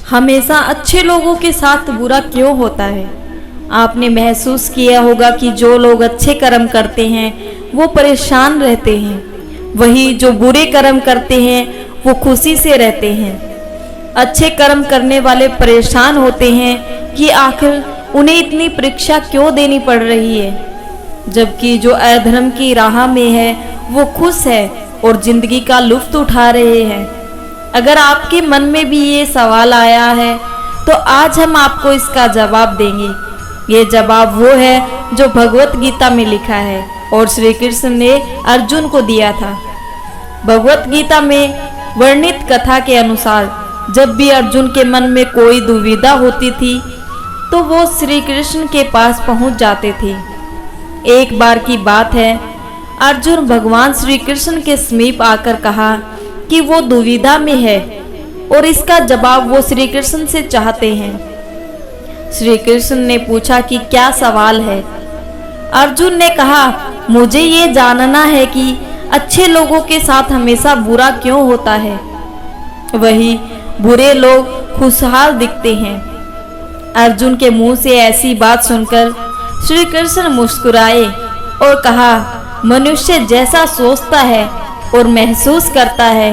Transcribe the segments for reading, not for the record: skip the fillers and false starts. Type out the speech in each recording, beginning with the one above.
हमेशा अच्छे लोगों के साथ बुरा क्यों होता है? आपने महसूस किया होगा कि जो लोग अच्छे कर्म करते हैं वो परेशान रहते हैं, वही जो बुरे कर्म करते हैं वो खुशी से रहते हैं। अच्छे कर्म करने वाले परेशान होते हैं कि आखिर उन्हें इतनी परीक्षा क्यों देनी पड़ रही है, जबकि जो अधर्म की राह में है वो खुश है और जिंदगी का लुत्फ उठा रहे हैं। अगर आपके मन में भी ये सवाल आया है तो आज हम आपको इसका जवाब देंगे। ये जवाब वो है जो भगवत गीता में लिखा है और श्री कृष्ण ने अर्जुन को दिया था। भगवत गीता में वर्णित कथा के अनुसार जब भी अर्जुन के मन में कोई दुविधा होती थी तो वो श्री कृष्ण के पास पहुंच जाते थे। एक बार की बात है, अर्जुन भगवान श्री कृष्ण के समीप आकर कहा कि वो दुविधा में है और इसका जवाब वो श्री कृष्ण से चाहते हैं। श्री कृष्ण ने पूछा कि क्या सवाल है? अर्जुन ने कहा, मुझे ये जानना है कि अच्छे लोगों के साथ हमेशा बुरा क्यों होता है, वही बुरे लोग खुशहाल दिखते हैं। अर्जुन के मुंह से ऐसी बात सुनकर श्री कृष्ण मुस्कुराए और कहा, मनुष्य जैसा सोचता है और महसूस करता है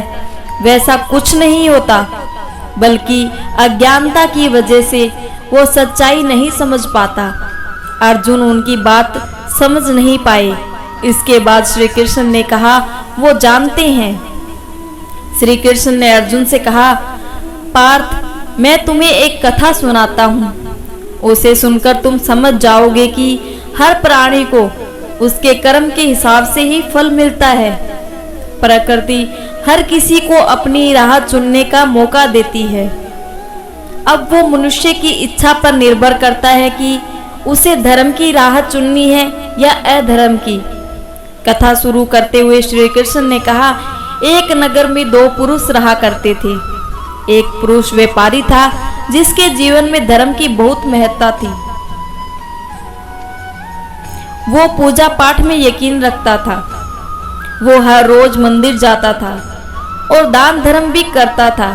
वैसा कुछ नहीं होता, बल्कि अज्ञानता की वजह से वो सच्चाई नहीं समझ पाता। अर्जुन उनकी बात समझ नहीं पाए। इसके बाद श्री कृष्ण ने कहा, वो जानते हैं। श्री कृष्ण ने अर्जुन से कहा, पार्थ, मैं तुम्हें एक कथा सुनाता हूँ। उसे सुनकर तुम समझ जाओगे कि हर प्राणी को उसके कर्म के हिसाब से ही फल मिलता है। प्रकृति हर किसी को अपनी राह चुनने का मौका देती है। अब वो मनुष्य की इच्छा पर निर्भर करता है कि उसे धर्म की राह चुननी है या अधर्म की। कथा शुरू करते हुए श्री कृष्ण ने कहा, एक नगर में दो पुरुष रहा करते थे। एक पुरुष व्यापारी था जिसके जीवन में धर्म की बहुत महत्ता थी। वो पूजा पाठ में यकीन रखता था। वो हर रोज मंदिर जाता था और दान धर्म भी करता था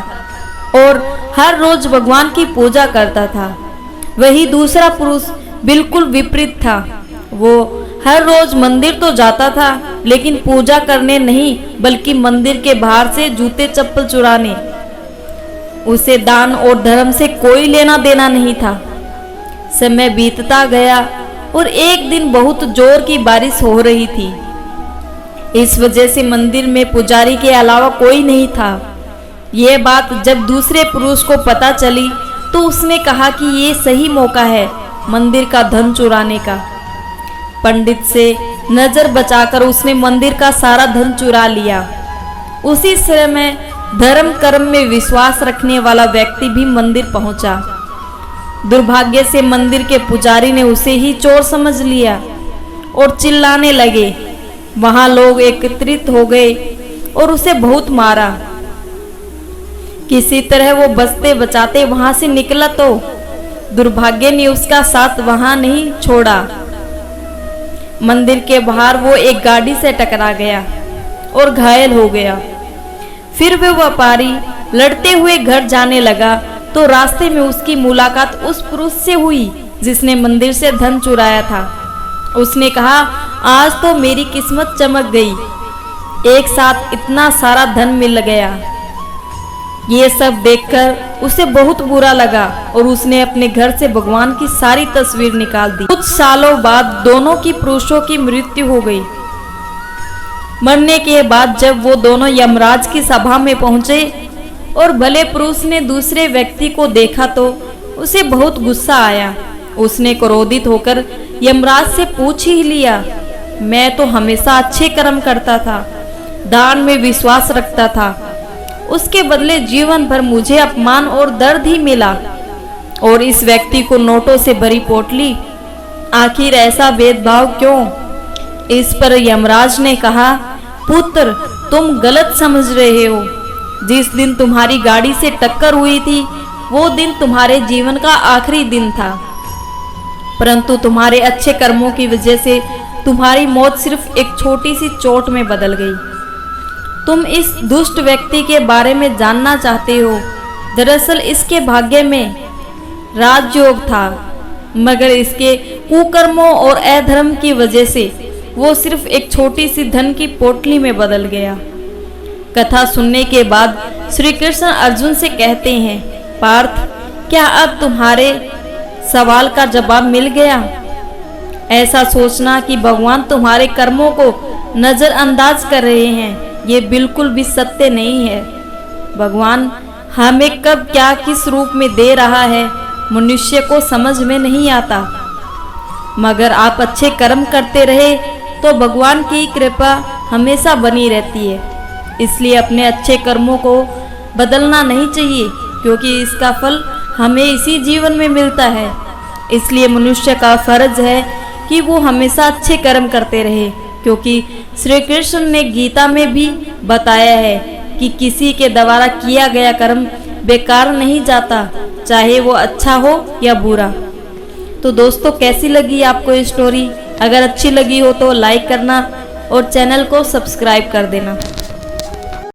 और हर रोज भगवान की पूजा करता था। वही दूसरा पुरुष बिल्कुल विपरीत था। वो हर रोज मंदिर तो जाता था लेकिन पूजा करने नहीं, बल्कि मंदिर के बाहर से जूते चप्पल चुराने। उसे दान और धर्म से कोई लेना देना नहीं था। समय बीतता गया और एक दिन बहुत जोर की बारिश हो रही थी। इस वजह से मंदिर में पुजारी के अलावा कोई नहीं था। ये बात जब दूसरे पुरुष को पता चली तो उसने कहा कि ये सही मौका है मंदिर का धन चुराने का। पंडित से नजर बचाकर उसने मंदिर का सारा धन चुरा लिया। उसी समय धर्म कर्म में विश्वास रखने वाला व्यक्ति भी मंदिर पहुंचा। दुर्भाग्य से मंदिर के पुजारी ने उसे ही चोर समझ लिया और चिल्लाने लगे। वहां लोग एकत्रित हो गए और उसे बहुत मारा। किसी तरह वो बचते बचाते वहां से निकला तो दुर्भाग्य ने उसका साथ वहां नहीं छोड़ा। मंदिर के बाहर वो एक गाड़ी से टकरा गया और घायल हो गया। फिर वह व्यापारी लड़ते हुए घर जाने लगा तो रास्ते में उसकी मुलाकात उस पुरुष से हुई जिसने मंदिर से धन चुराया था। उसने कहा, आज तो मेरी किस्मत चमक गई, एक साथ इतना सारा धन मिल गया। ये सब देखकर उसे बहुत बुरा लगा और उसने अपने घर से भगवान की सारी तस्वीर निकाल दी। कुछ सालों बाद दोनों की पुरुषों की मृत्यु हो गई। मरने के बाद जब वो दोनों यमराज की सभा में पहुंचे और भले पुरुष ने दूसरे व्यक्ति को देखा तो उसे बहुत गुस्सा आया। उसने क्रोधित होकर यमराज से पूछ ही लिया, मैं तो हमेशा अच्छे कर्म करता था, दान में विश्वास रखता था, उसके बदले जीवन भर मुझे अपमान और दर्द ही मिला और इस व्यक्ति को नोटों से भरी पोटली, आखिर ऐसा भेदभाव क्यों? इस पर यमराज ने कहा, पुत्र, तुम गलत समझ रहे हो। जिस दिन तुम्हारी गाड़ी से टक्कर हुई थी वो दिन तुम्हारे जीवन का आखिरी दिन था, परंतु तुम्हारे अच्छे कर्मों की वजह से तुम्हारी मौत सिर्फ एक छोटी सी चोट में बदल गई। तुम इस दुष्ट व्यक्ति के बारे में जानना चाहते हो दरअसल इसके भाग्य में राजयोग था, मगर इसके कुकर्मों और अधर्म की वजह से वो सिर्फ एक छोटी सी धन की पोटली में बदल गया। कथा सुनने के बाद श्री कृष्ण अर्जुन से कहते हैं, पार्थ, क्या अब तुम्हारे सवाल का जवाब मिल गया? ऐसा सोचना कि भगवान तुम्हारे कर्मों को नजरअंदाज कर रहे हैं, ये बिल्कुल भी सत्य नहीं है। भगवान हमें कब क्या किस रूप में दे रहा है मनुष्य को समझ में नहीं आता, मगर आप अच्छे कर्म करते रहे तो भगवान की कृपा हमेशा बनी रहती है। इसलिए अपने अच्छे कर्मों को बदलना नहीं चाहिए, क्योंकि इसका फल हमें इसी जीवन में मिलता है। इसलिए मनुष्य का फर्ज है कि वो हमेशा अच्छे कर्म करते रहे, क्योंकि श्री कृष्ण ने गीता में भी बताया है कि किसी के द्वारा किया गया कर्म बेकार नहीं जाता, चाहे वो अच्छा हो या बुरा। तो दोस्तों, कैसी लगी आपको ये स्टोरी? अगर अच्छी लगी हो तो लाइक करना और चैनल को सब्सक्राइब कर देना।